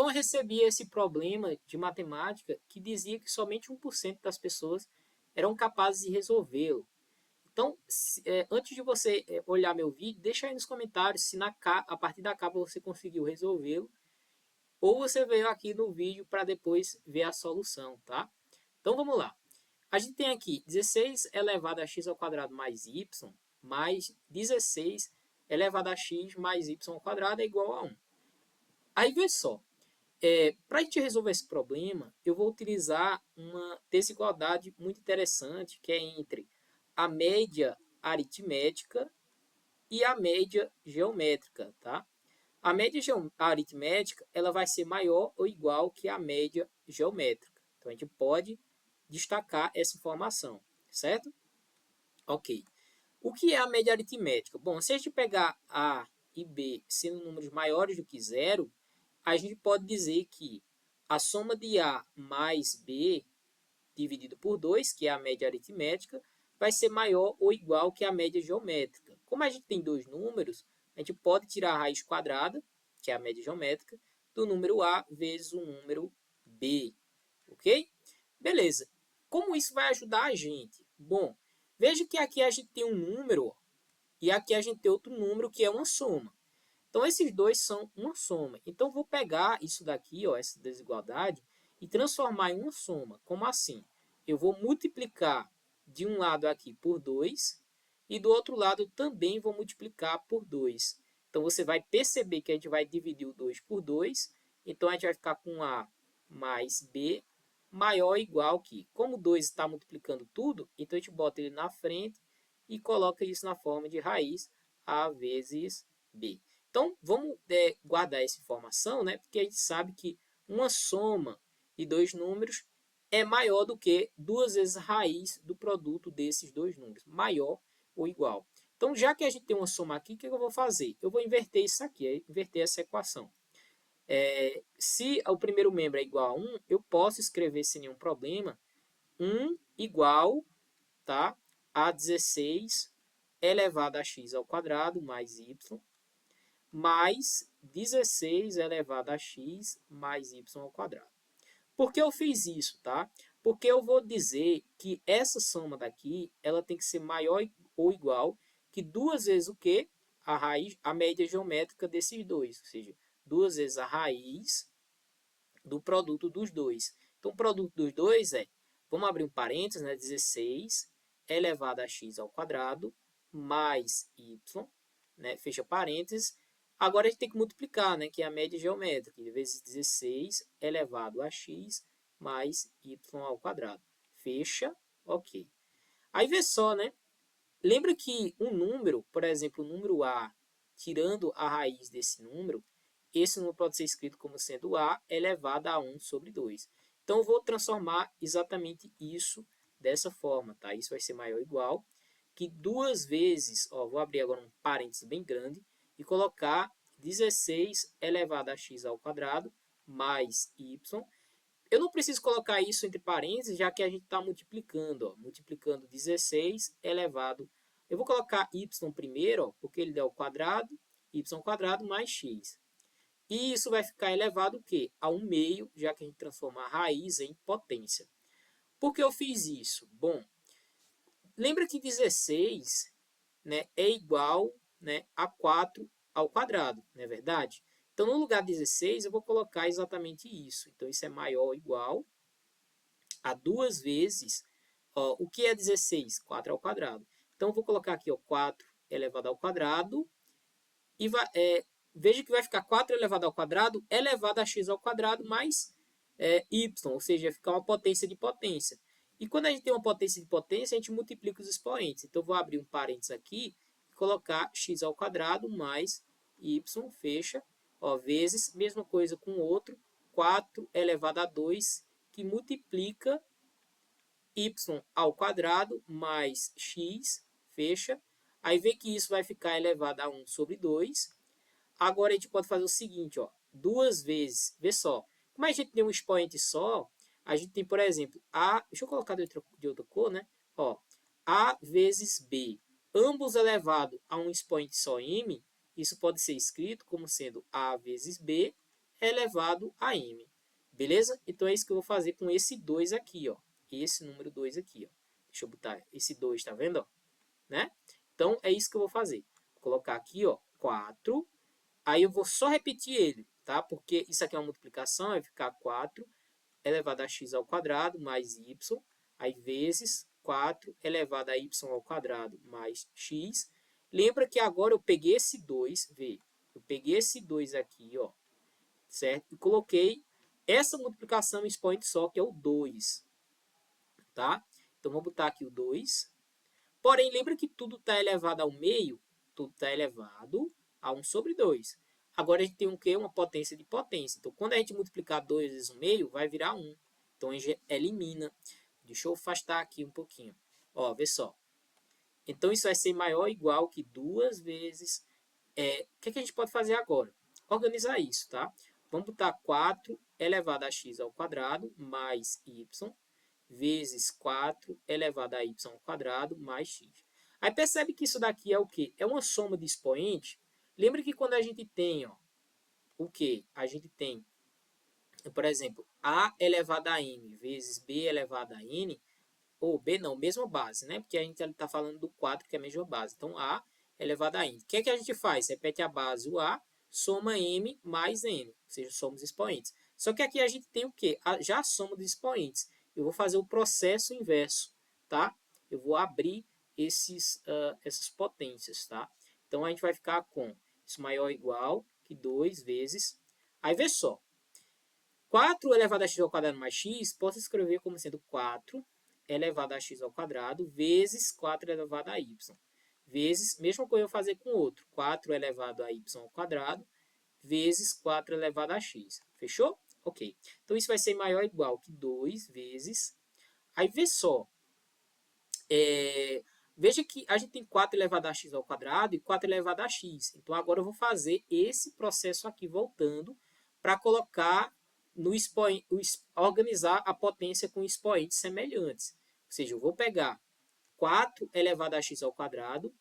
Então, eu recebi esse problema de matemática que dizia que somente 1% das pessoas eram capazes de resolvê-lo. Então, antes de você olhar meu vídeo, deixa aí nos comentários se a partir da capa você conseguiu resolvê-lo ou você veio aqui no vídeo para depois ver a solução, tá? Então, vamos lá. A gente tem aqui 16 elevado a x ao quadrado mais y mais 16 elevado a x mais y ao quadrado é igual a 1. Aí, vê só. Para a gente resolver esse problema, eu vou utilizar uma desigualdade muito interessante, que é entre a média aritmética e a média geométrica, tá? A média aritmética ela vai ser maior ou igual que a média geométrica. Então, a gente pode destacar essa informação, certo? Ok. O que é a média aritmética? Bom, se a gente pegar A e B sendo números maiores do que zero, a gente pode dizer que a soma de A mais B dividido por 2, que é a média aritmética, vai ser maior ou igual que a média geométrica. Como a gente tem dois números, a gente pode tirar a raiz quadrada, que é a média geométrica, do número A vezes o número B. Ok? Beleza. Como isso vai ajudar a gente? Bom, veja que aqui a gente tem um número e aqui a gente tem outro número que é uma soma. Então, esses dois são uma soma. Então, vou pegar isso daqui, ó, essa desigualdade, e transformar em uma soma. Como assim? Eu vou multiplicar de um lado aqui por 2 e do outro lado também vou multiplicar por 2. Então, você vai perceber que a gente vai dividir o 2 por 2. Então, a gente vai ficar com A mais B maior ou igual que, como 2 está multiplicando tudo, então a gente bota ele na frente e coloca isso na forma de raiz A vezes B. Então, vamos guardar essa informação, né? Porque a gente sabe que uma soma de dois números é maior do que duas vezes a raiz do produto desses dois números, maior ou igual. Então, já que a gente tem uma soma aqui, o que eu vou fazer? Eu vou inverter isso aqui, inverter essa equação. Se o primeiro membro é igual a 1, eu posso escrever sem nenhum problema 1 igual, tá, a 16 elevado a x ao quadrado mais y mais 16 elevado a x mais y ao quadrado. Por que eu fiz isso, tá? Porque eu vou dizer que essa soma daqui, ela tem que ser maior ou igual que duas vezes o quê? A raiz, a média geométrica desses dois, ou seja, duas vezes a raiz do produto dos dois. Então, o produto dos dois vamos abrir um parênteses, né? 16 elevado a x ao quadrado mais y, né? Fecha parênteses. Agora a gente tem que multiplicar, né? Que é a média geométrica, vezes 16 elevado a x mais y ao quadrado. Fecha, ok. Aí vê só, né? Lembra que um número, por exemplo, o número A, tirando a raiz desse número, esse número pode ser escrito como sendo A elevado a 1 sobre 2. Então, eu vou transformar exatamente isso dessa forma, tá? Isso vai ser maior ou igual que duas vezes, ó, vou abrir agora um parênteses bem grande e colocar 16 elevado a x ao quadrado mais y. Eu não preciso colocar isso entre parênteses, já que a gente está multiplicando, ó, multiplicando 16 elevado. Eu vou colocar y primeiro, ó, porque ele dá o quadrado, y quadrado mais x. E isso vai ficar elevado o quê? A 1 meio, já que a gente transforma a raiz em potência. Por que eu fiz isso? Bom, lembra que 16, né, é igual, né, a 4 ao quadrado, não é verdade? Então, no lugar de 16, eu vou colocar exatamente isso. Então, isso é maior ou igual a duas vezes, ó, o que é 16? 4 ao quadrado. Então, eu vou colocar aqui, ó, 4 elevado ao quadrado e veja que vai ficar 4 elevado ao quadrado elevado a x ao quadrado mais y, ou seja, vai ficar uma potência de potência. E quando a gente tem uma potência de potência, a gente multiplica os expoentes. Então, eu vou abrir um parênteses aqui e colocar x ao quadrado mais y, fecha, ó, vezes, mesma coisa com o outro, 4 elevado a 2, que multiplica y ao quadrado mais x, fecha. Aí vê que isso vai ficar elevado a 1 sobre 2. Agora a gente pode fazer o seguinte, ó, duas vezes, vê só. Como a gente tem um expoente só, a gente tem, por exemplo, A, deixa eu colocar de outra cor, né? Ó, A vezes B, ambos elevado a um expoente só m, isso pode ser escrito como sendo A vezes B elevado a m. Beleza? Então é isso que eu vou fazer com esse 2 aqui, ó. Esse número 2 aqui, ó. Deixa eu botar esse 2, tá vendo, ó? Né? Então é isso que eu vou fazer. Vou colocar aqui, ó, 4. Aí eu vou só repetir ele, tá? Porque isso aqui é uma multiplicação, vai ficar 4 elevado a x ao quadrado mais y, aí vezes 4 elevado a y ao quadrado mais x. Lembra que agora eu peguei esse 2, vê, eu peguei esse 2 aqui, ó, certo? E coloquei essa multiplicação em expoente só, que é o 2, tá? Então, vou botar aqui o 2. Porém, lembra que tudo está elevado ao meio? Tudo está elevado a 1 sobre 2. Agora, a gente tem o quê? Uma potência de potência. Então, quando a gente multiplicar 2 vezes o meio, vai virar 1. Então, a gente elimina. Deixa eu afastar aqui um pouquinho. Ó, vê só. Então, isso vai ser maior ou igual que 2 vezes... o que a gente pode fazer agora? Organizar isso, tá? Vamos botar 4 elevado a x ao quadrado mais y vezes 4 elevado a y ao quadrado mais x. Aí percebe que isso daqui é o quê? É uma soma de expoente. Lembra que quando a gente tem, ó, o quê? A gente tem, por exemplo, a elevado a m vezes b elevado a n, ou b não, mesma base, né? Porque a gente está falando do 4, que é a mesma base. Então, a elevado a n. O que é que a gente faz? Repete a base, o a, soma m mais n, ou seja, somos expoentes. Só que aqui a gente tem o quê? Já a soma dos expoentes. Eu vou fazer o processo inverso, tá? Eu vou abrir essas potências, tá? Então, a gente vai ficar com isso maior ou igual que 2 vezes... Aí, vê só. 4 elevado a x ao quadrado mais x, posso escrever como sendo 4 elevado a x ao quadrado vezes 4 elevado a y. Vezes, mesma coisa eu vou fazer com outro. 4 elevado a y ao quadrado vezes 4 elevado a x. Fechou? Ok. Então, isso vai ser maior ou igual que 2 vezes... Aí, vê só. Veja que a gente tem 4 elevado a x ao quadrado e 4 elevado a x. Então, agora eu vou fazer esse processo aqui voltando para colocar no expoente, organizar a potência com expoentes semelhantes. Ou seja, eu vou pegar 4 elevado a x ao quadrado,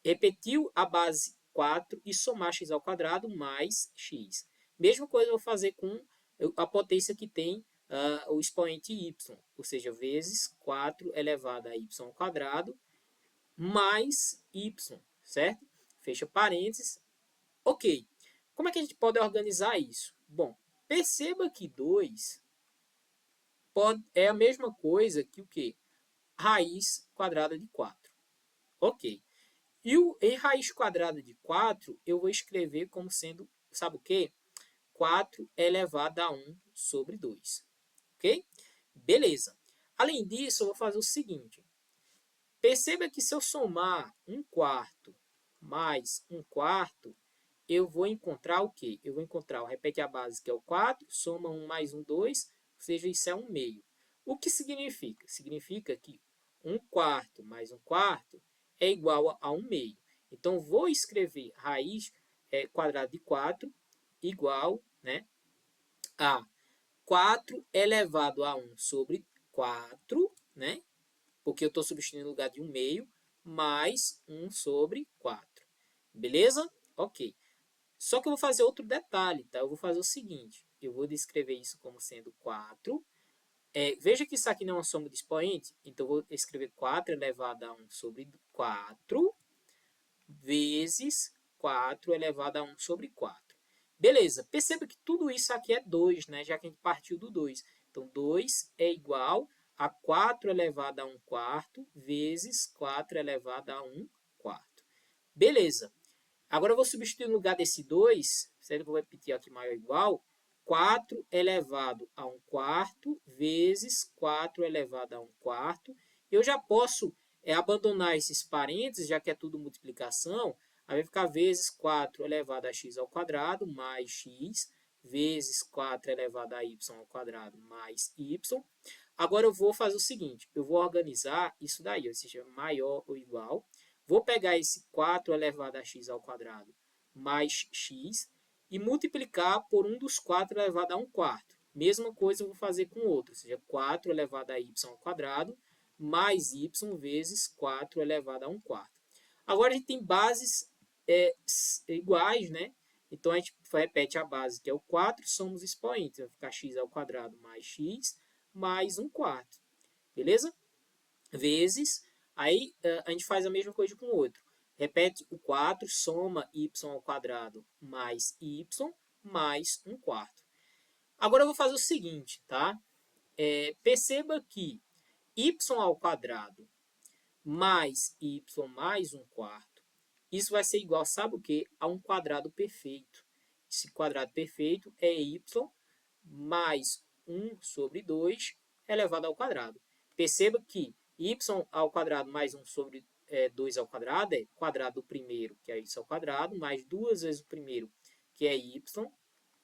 repetiu a base 4 e somar x ao quadrado mais x. Mesma coisa eu vou fazer com a potência que tem o expoente y, ou seja, vezes 4 elevado a y ao quadrado mais y, certo? Fecha parênteses. Ok. Como é que a gente pode organizar isso? Bom, perceba que 2 é a mesma coisa que o quê? Raiz quadrada de 4. Ok. E em raiz quadrada de 4, eu vou escrever como sendo, sabe o quê? 4 elevado a 1 sobre 2. Ok? Beleza. Além disso, eu vou fazer o seguinte. Perceba que se eu somar 1/4 mais 1/4, eu vou encontrar o quê? Eu vou encontrar o repete a base, que é o 4, soma 1 mais 1, 2, ou seja, isso é 1 meio. O que significa? Significa que 1/4 mais 1/4 é igual a 1 meio. Então, vou escrever raiz quadrada de 4 igual, né, a 4 elevado a 1 sobre 4, né, porque eu estou substituindo no lugar de 1 meio, mais 1 sobre 4. Beleza? Ok. Só que eu vou fazer outro detalhe, tá? Eu vou fazer o seguinte, eu vou descrever isso como sendo 4. Veja que isso aqui não é uma soma de expoente, então eu vou escrever 4 elevado a 1 sobre 4 vezes 4 elevado a 1 sobre 4. Beleza, perceba que tudo isso aqui é 2, né? Já que a gente partiu do 2. Então, 2 é igual a 4 elevado a 1 quarto vezes 4 elevado a 1 quarto. Beleza. Agora eu vou substituir no lugar desse 2, certo? Vou repetir aqui maior ou igual, 4 elevado a 1 quarto vezes 4 elevado a 1 quarto. Eu já posso abandonar esses parênteses, já que é tudo multiplicação. Aí vai ficar vezes 4 elevado a x ao quadrado mais x vezes 4 elevado a y ao quadrado mais y. Agora eu vou fazer o seguinte, eu vou organizar isso daí, ou seja, maior ou igual. Vou pegar esse 4 elevado a x ao quadrado mais x e multiplicar por um dos 4 elevado a 1 quarto. Mesma coisa eu vou fazer com o outro, ou seja, 4 elevado a y ao quadrado mais y vezes 4 elevado a 1 quarto. Agora a gente tem bases iguais, né? Então, a gente repete a base, que é o 4, somos expoentes. Vai ficar x ao quadrado mais x mais 1 quarto. Beleza? Vezes, aí a gente faz a mesma coisa com o outro. Repete o 4, soma y ao quadrado mais y mais 1 quarto. Agora eu vou fazer o seguinte, tá? Perceba que y ao quadrado mais y mais 1 quarto, isso vai ser igual, sabe o quê? A um quadrado perfeito. Esse quadrado perfeito é y mais 1 sobre 2 elevado ao quadrado. Perceba que y ao quadrado mais 1 sobre 2 ao quadrado é quadrado do primeiro, que é y ao quadrado, mais duas vezes o primeiro, que é y,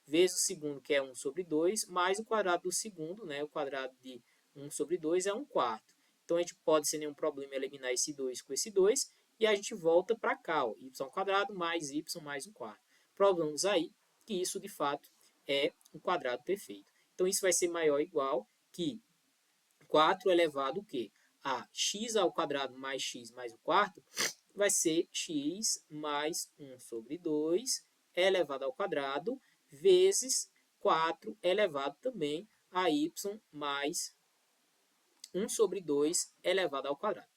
vezes o segundo, que é 1 sobre 2, mais o quadrado do segundo, né? O quadrado de 1 sobre 2 é 1 quarto. Então, a gente pode, sem nenhum problema, eliminar esse 2 com esse 2, e a gente volta para cá, ó, y ao quadrado mais y mais 1 quarto. Provamos aí que isso, de fato, é um quadrado perfeito. Então, isso vai ser maior ou igual que 4 elevado o quê? A x ao quadrado mais x mais 1 quarto vai ser x mais 1 sobre 2 elevado ao quadrado vezes 4 elevado também a y mais 1 sobre 2 elevado ao quadrado.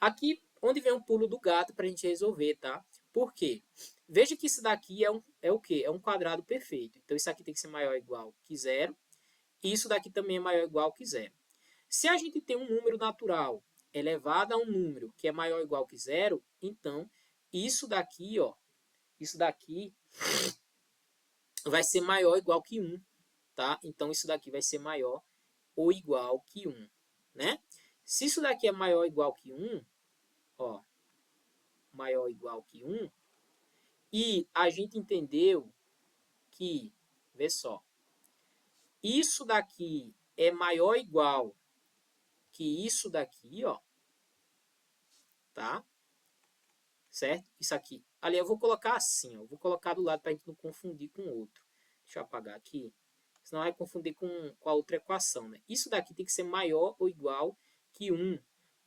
Aqui, onde vem o pulo do gato para a gente resolver, tá? Por quê? Veja que isso daqui é o quê? É um quadrado perfeito. Então, isso aqui tem que ser maior ou igual que zero. E isso daqui também é maior ou igual que zero. Se a gente tem um número natural elevado a um número que é maior ou igual que zero, então, isso daqui, ó, isso daqui vai ser maior ou igual que 1, tá? Então, isso daqui vai ser maior ou igual que 1, né? Se isso daqui é maior ou igual que 1, ó, maior ou igual que 1, e a gente entendeu que, vê só, isso daqui é maior ou igual que isso daqui, ó, tá? Certo? Isso aqui. Ali eu vou colocar assim, ó, vou colocar do lado para a gente não confundir com o outro. Deixa eu apagar aqui. Senão vai confundir com a outra equação, né? Isso daqui tem que ser maior ou igual que 1.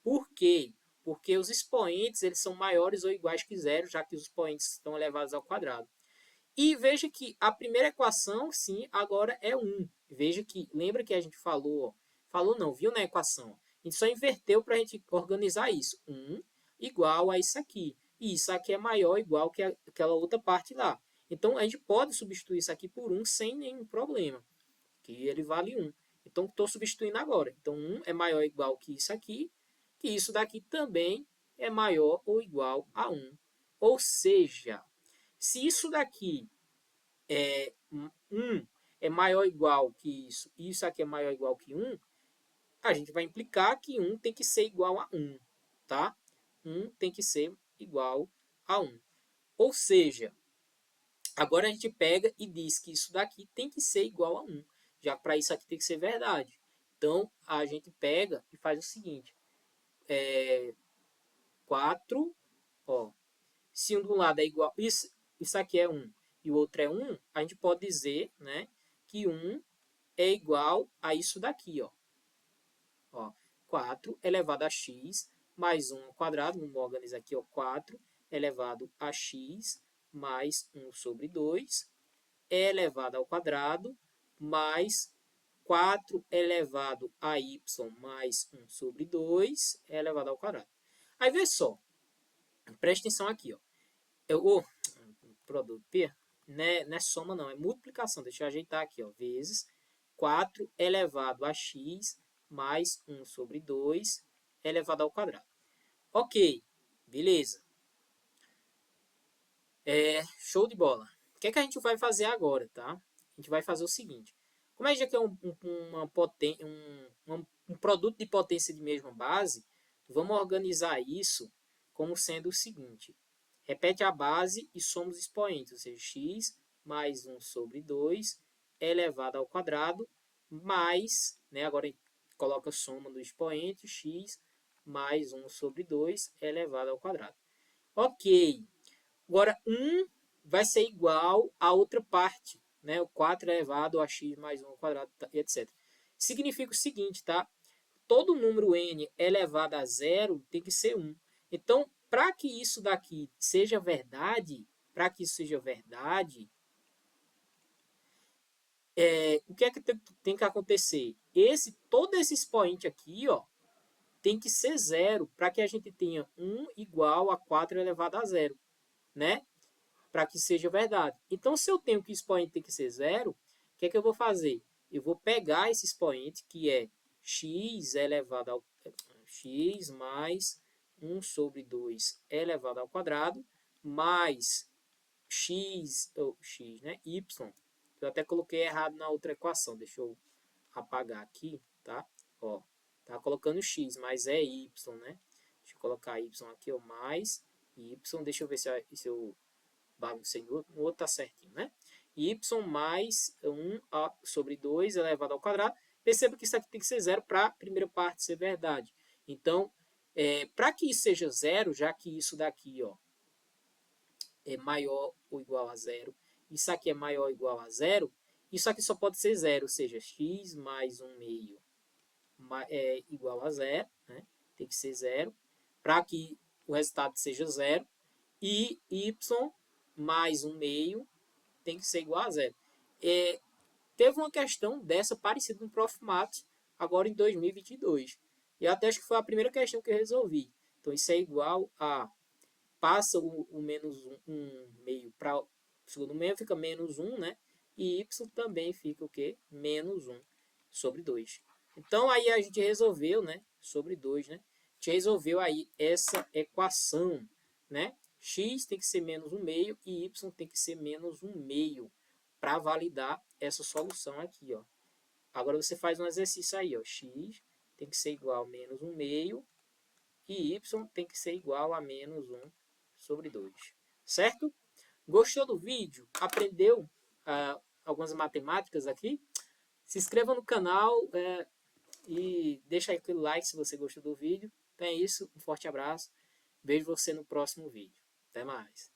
Por quê? Porque os expoentes eles são maiores ou iguais que zero, já que os expoentes estão elevados ao quadrado. E veja que a primeira equação, sim, agora é 1. Veja que, lembra que a gente falou, ó, falou não, viu na equação? A gente só inverteu para a gente organizar isso. 1 igual a isso aqui. E isso aqui é maior ou igual que aquela outra parte lá. Então, a gente pode substituir isso aqui por 1 sem nenhum problema, que ele vale 1. Então, estou substituindo agora. Então, 1 é maior ou igual que isso daqui também é maior ou igual a 1. Ou seja, se isso daqui é 1 é maior ou igual que isso, e isso aqui é maior ou igual que 1, a gente vai implicar que 1 tem que ser igual a 1, tá? 1 tem que ser igual a 1. Ou seja, agora a gente pega e diz que isso daqui tem que ser igual a 1, já para isso aqui tem que ser verdade. Então, a gente pega e faz o seguinte, 4, ó, se um do lado é igual, isso aqui é 1 e o outro é 1, a gente pode dizer, né, que 1 é igual a isso daqui, ó, 4 elevado a x mais 1 ao quadrado, vamos organizar aqui, ó, 4 elevado a x mais 1 sobre 2 elevado ao quadrado mais 4 elevado a y mais 1 sobre 2 elevado ao quadrado. Aí, vê só, presta atenção aqui, ó. Produto P, não é soma não, é multiplicação. Deixa eu ajeitar aqui, ó, vezes 4 elevado a x mais 1 sobre 2 elevado ao quadrado. Ok, beleza. Show de bola. O que é que a gente vai fazer agora, tá? A gente vai fazer o seguinte. Como a gente já quer um produto de potência de mesma base, vamos organizar isso como sendo o seguinte. Repete a base e somos expoentes, ou seja, x mais 1 sobre 2 elevado ao quadrado, mais, né, agora coloca a soma do expoente, x mais 1 sobre 2 elevado ao quadrado. Ok. Agora, 1 vai ser igual a outra parte, né? O 4 elevado a x mais 1 ao quadrado, etc. Significa o seguinte, tá? Todo número n elevado a zero tem que ser 1. Então, para que isso daqui seja verdade, O que é que tem que acontecer? Todo esse expoente aqui, ó, tem que ser zero para que a gente tenha 1 igual a 4 elevado a zero, né? Para que seja verdade. Então, se eu tenho que o expoente tem que ser zero, o que é que eu vou fazer? Eu vou pegar esse expoente, que é x elevado ao x mais 1 sobre 2 elevado ao quadrado, mais né? Y. Eu até coloquei errado na outra equação. Deixa eu apagar aqui, tá? Ó, tá colocando x, mas é y, né? Deixa eu colocar y aqui, ó, mais y. Deixa eu ver se eu baguncei no outro tá certinho, né? Y mais 1 sobre 2 elevado ao quadrado. Perceba que isso aqui tem que ser zero para a primeira parte ser verdade. Então, para que isso seja zero, já que isso daqui, ó, é maior ou igual a zero, isso aqui é maior ou igual a zero, isso aqui só pode ser zero, ou seja, x mais 1 meio é igual a zero, né? Tem que ser zero, para que o resultado seja zero, e y mais 1 meio tem que ser igual a zero. Teve uma questão dessa parecida no Prof. Matos, agora em 2022. E eu até acho que foi a primeira questão que eu resolvi. Então, isso é igual a passa o menos 1 meio para o segundo meio, fica menos 1, né? E y também fica o quê? Menos 1 sobre 2. Então, aí a gente resolveu, né? Sobre 2, né? A gente resolveu aí essa equação, né? X tem que ser menos 1 meio e y tem que ser menos 1 meio para validar essa solução aqui, ó. Agora você faz um exercício aí, ó. X tem que ser igual a menos 1 meio e y tem que ser igual a menos 1 sobre 2. Certo? Gostou do vídeo? Aprendeu algumas matemáticas aqui? Se inscreva no canal e deixa aí aquele like se você gostou do vídeo. Então é isso, um forte abraço. Vejo você no próximo vídeo. Até mais.